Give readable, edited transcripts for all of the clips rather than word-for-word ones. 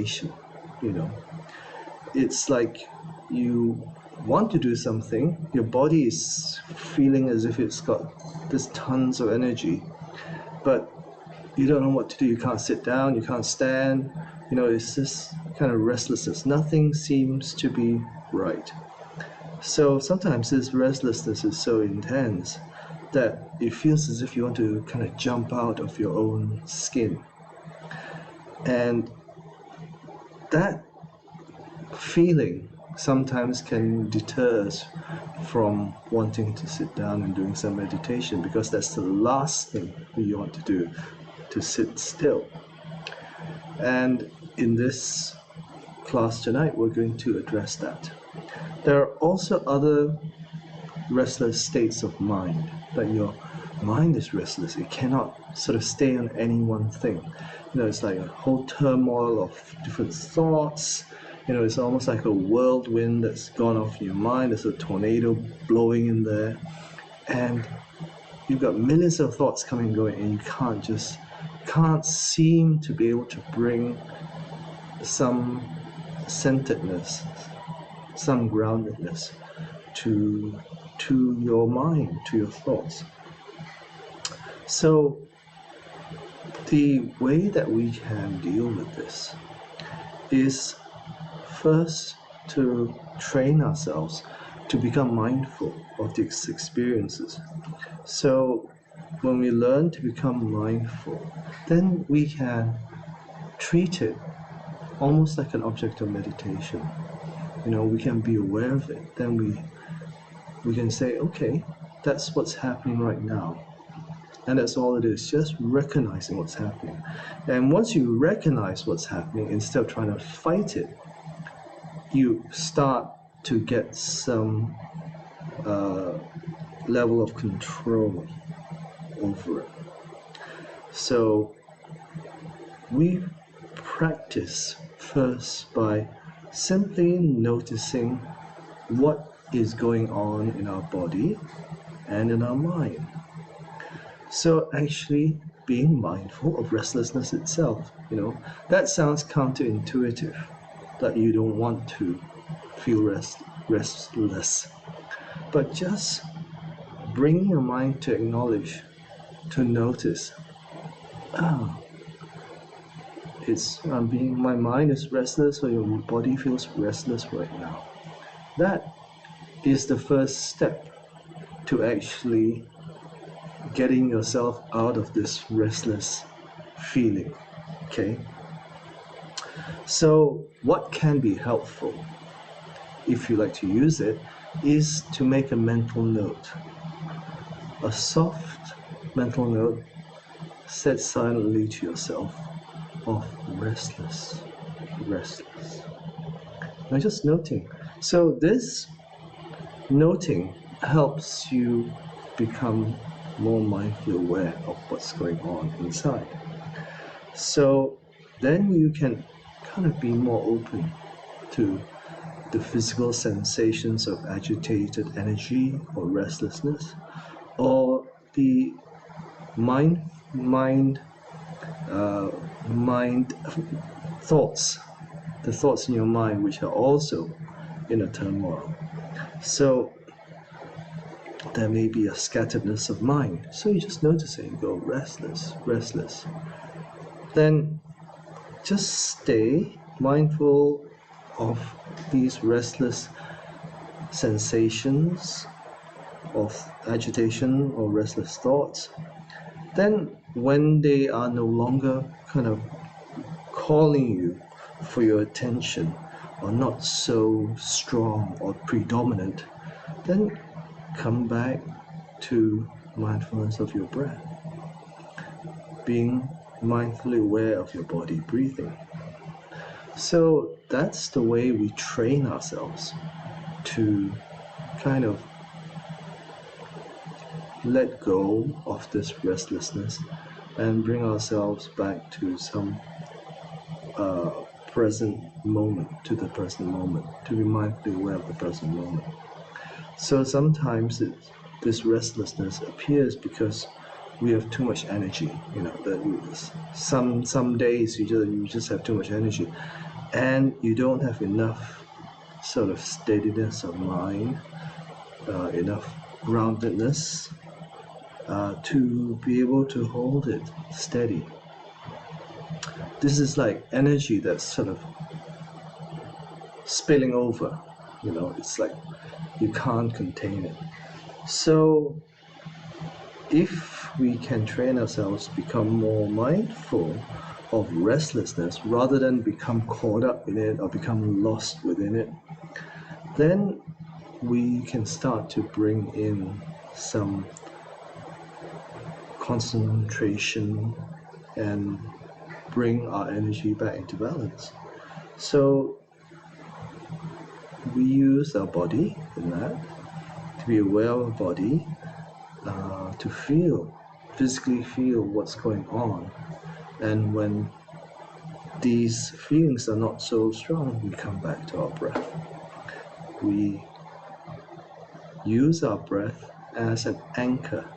You know, it's like you want to do something, your body is feeling as if it's got this tons of energy, but you don't know what to do. You can't sit down, you can't stand, it's this kind of restlessness. Nothing seems to be right. So sometimes this restlessness is so intense that it feels as if you want to kind of jump out of your own skin. And that feeling sometimes can deter us from wanting to sit down and doing some meditation, because that's the last thing we want to do, to sit still. And in this class tonight, we're going to address that. There are also other restless states of mind, that your mind is restless. It cannot sort of stay on any one thing. It's like a whole turmoil of different thoughts. It's almost like a whirlwind that's gone off in your mind. There's a tornado blowing in there, and you've got millions of thoughts coming and going, and you can't seem to be able to bring some centeredness, some groundedness to your mind, to your thoughts. So the way that we can deal with this is first to train ourselves to become mindful of these experiences. So when we learn to become mindful, then we can treat it almost like an object of meditation. We can be aware of it. Then we can say, okay, that's what's happening right now. And that's all it is, just recognizing what's happening. And once you recognize what's happening, instead of trying to fight it, you start to get some level of control over it. So we practice first by simply noticing what is going on in our body and in our mind. So actually being mindful of restlessness itself, that sounds counterintuitive, that you don't want to feel restless. But just bringing your mind to acknowledge, to notice, my mind is restless, or your body feels restless right now. That is the first step to actually getting yourself out of this restless feeling. Okay? So what can be helpful, if you like to use it, is to make a mental note. A soft mental note said silently to yourself of restless. Now just noting. So this noting helps you become more mindfully aware of what's going on inside. So then you can kind of be more open to the physical sensations of agitated energy or restlessness, or the mind thoughts, the thoughts in your mind which are also in a turmoil. So there may be a scatteredness of mind. So you just notice it, you go restless. Then just stay mindful of these restless sensations of agitation or restless thoughts. Then when they are no longer kind of calling you for your attention, or not so strong or predominant, then come back to mindfulness of your breath, being mindfully aware of your body breathing. So that's the way we train ourselves to kind of let go of this restlessness and bring ourselves back to some present moment, to the present moment, to be mindfully aware of the present moment. So sometimes this restlessness appears because we have too much energy. That some days you just have too much energy, and you don't have enough sort of steadiness of mind, enough groundedness to be able to hold it steady. This is like energy that's sort of spilling over, it's like you can't contain it. So if we can train ourselves to become more mindful of restlessness rather than become caught up in it or become lost within it, then we can start to bring in some concentration and bring our energy back into balance. So we use our body in that, to be aware of our body, to physically feel what's going on. And when these feelings are not so strong, we come back to our breath. We use our breath as an anchor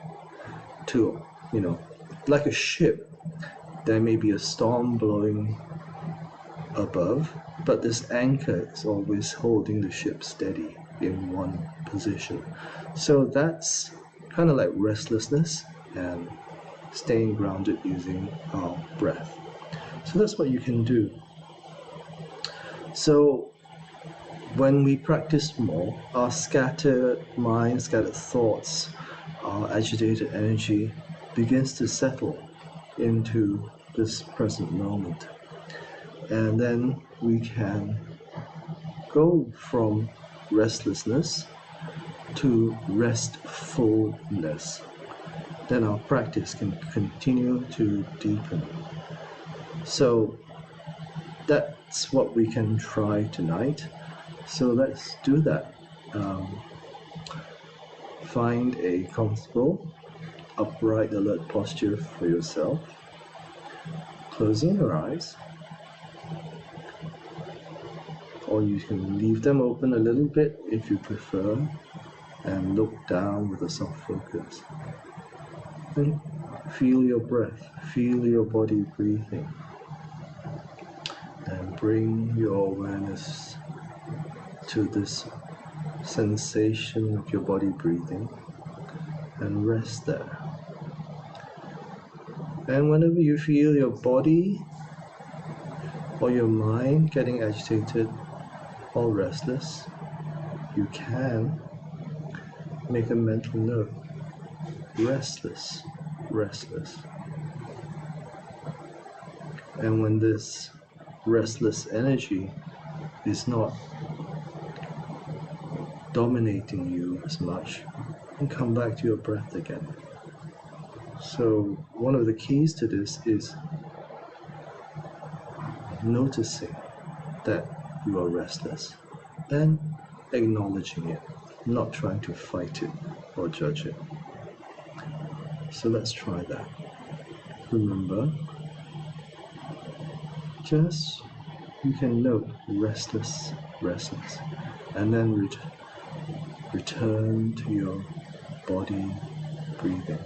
to, like a ship. There may be a storm blowing above, but this anchor is always holding the ship steady in one position. So that's kind of like restlessness and staying grounded using our breath. So that's what you can do. So when we practice more, our scattered mind, scattered thoughts, our agitated energy begins to settle into this present moment. And then we can go from restlessness to restfulness. Then our practice can continue to deepen. So that's what we can try tonight. So let's do that. Find a comfortable, upright, alert posture for yourself. Closing your eyes. Or you can leave them open a little bit if you prefer, and look down with a soft focus. And feel your breath, feel your body breathing, and bring your awareness to this sensation of your body breathing and rest there. And whenever you feel your body or your mind getting agitated or restless, you can make a mental note. Restless, restless. And when this restless energy is not dominating you as much, and come back to your breath again. So one of the keys to this is noticing that you are restless and acknowledging it, not trying to fight it or judge it. So let's try that. Remember, just you can note restless, restless, and then return to your body breathing.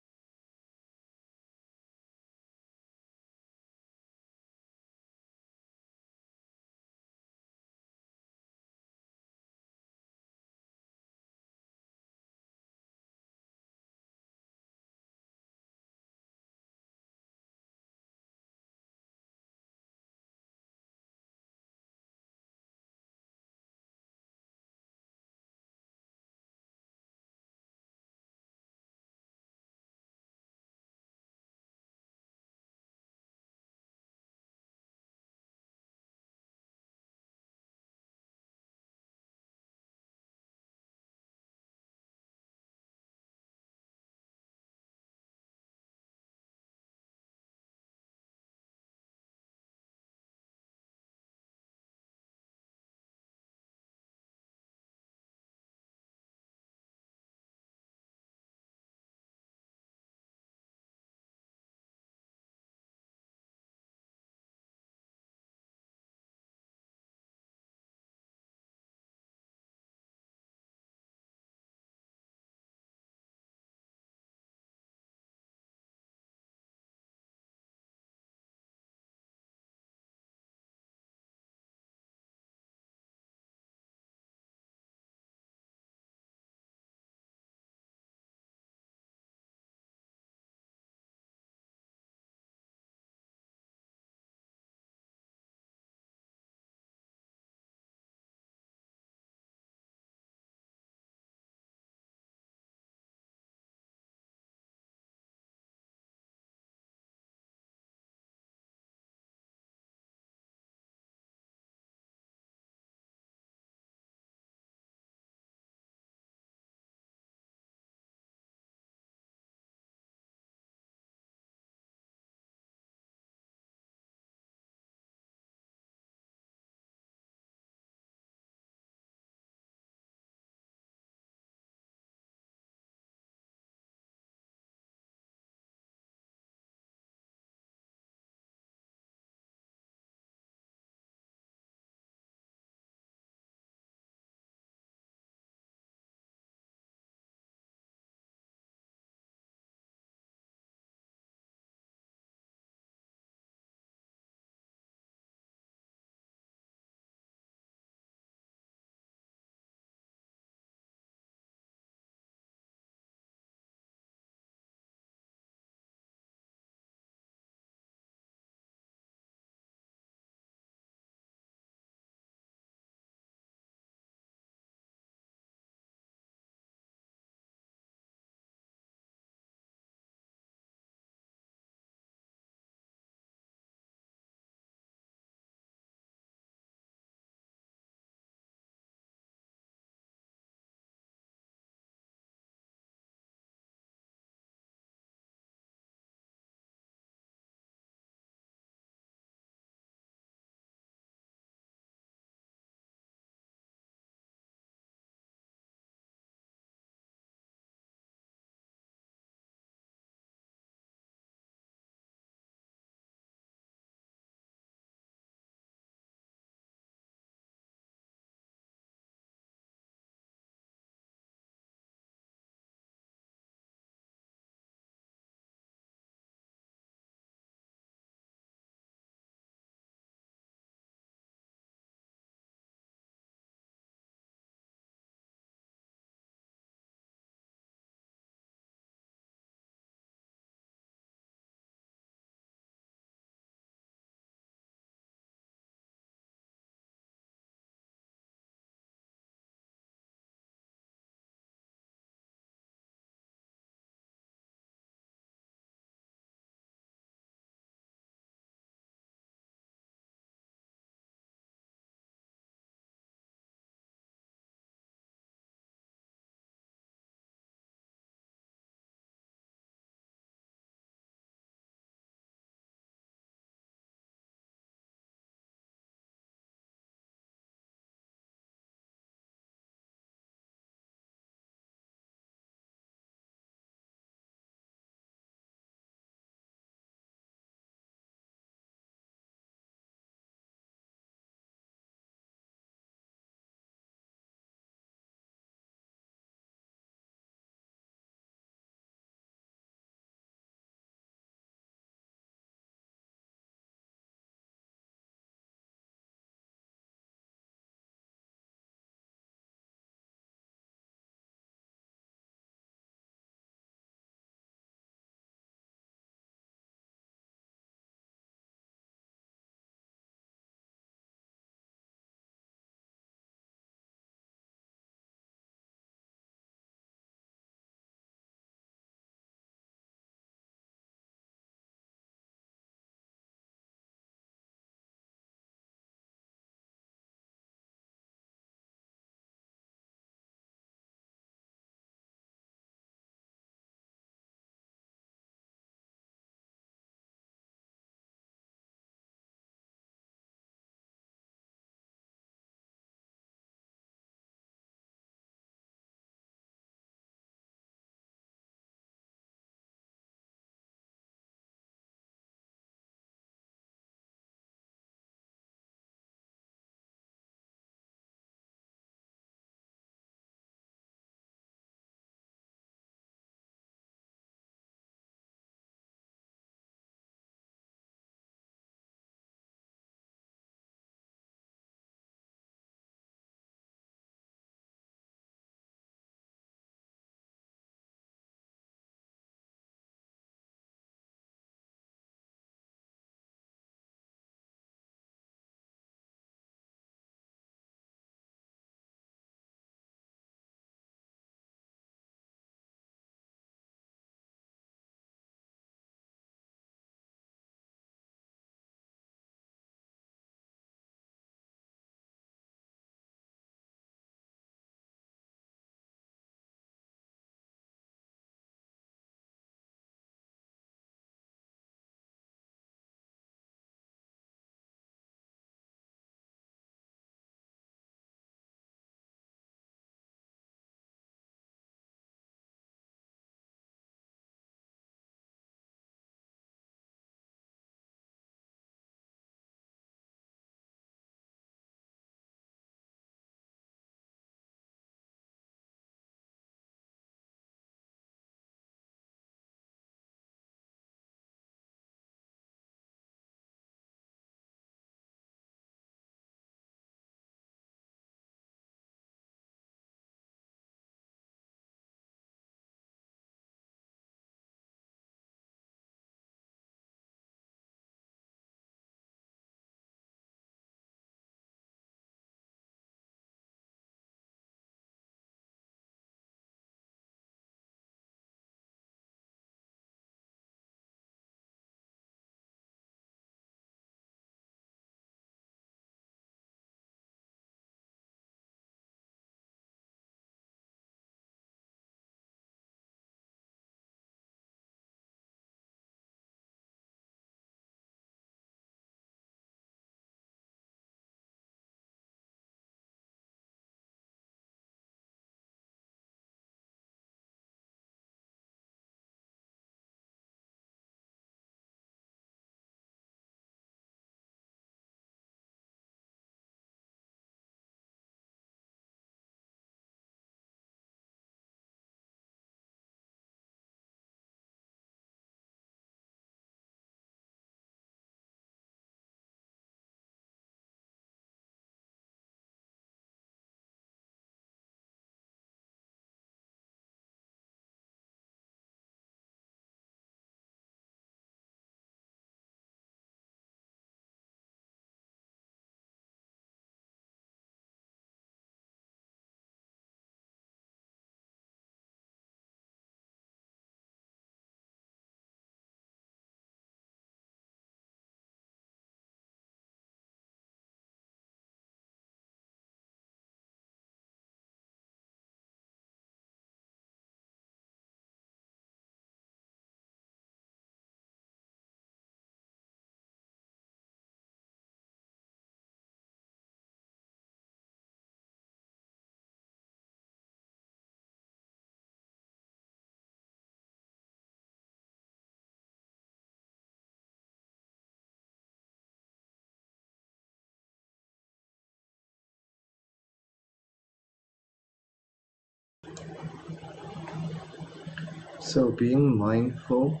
So being mindful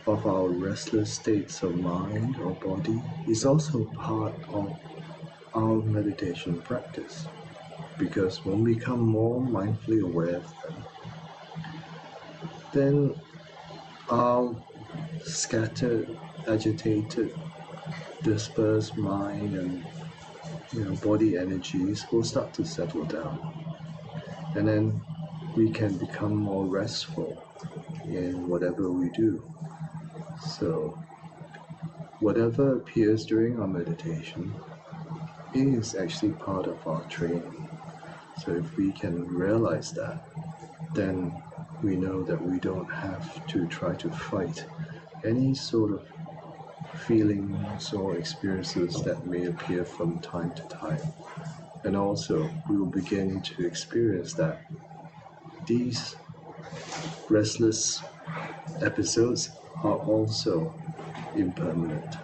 of our restless states of mind or body is also part of our meditation practice, because when we become more mindfully aware of them, then our scattered, agitated, dispersed mind and body energies will start to settle down, and then we can become more restful in whatever we do. So whatever appears during our meditation is actually part of our training. So if we can realize that, then we know that we don't have to try to fight any sort of feelings or experiences that may appear from time to time. And also, we will begin to experience that these restless episodes are also impermanent.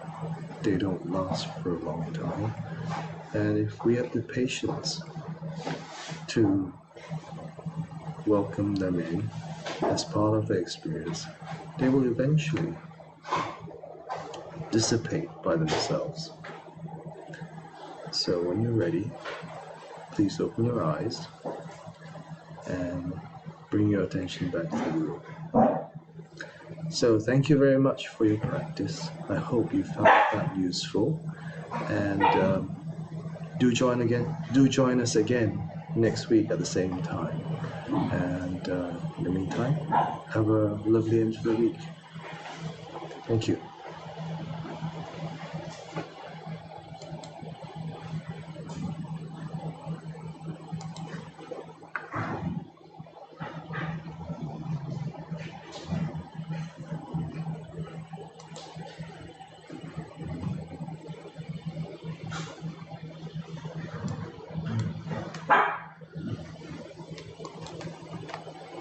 They don't last for a long time. And if we have the patience to welcome them in as part of the experience, they will eventually dissipate by themselves. So when you're ready, please open your eyes and bring your attention back to the room. So thank you very much for your practice. I hope you found that useful, and do join us again next week at the same time. And in the meantime, have a lovely end of the week. Thank you.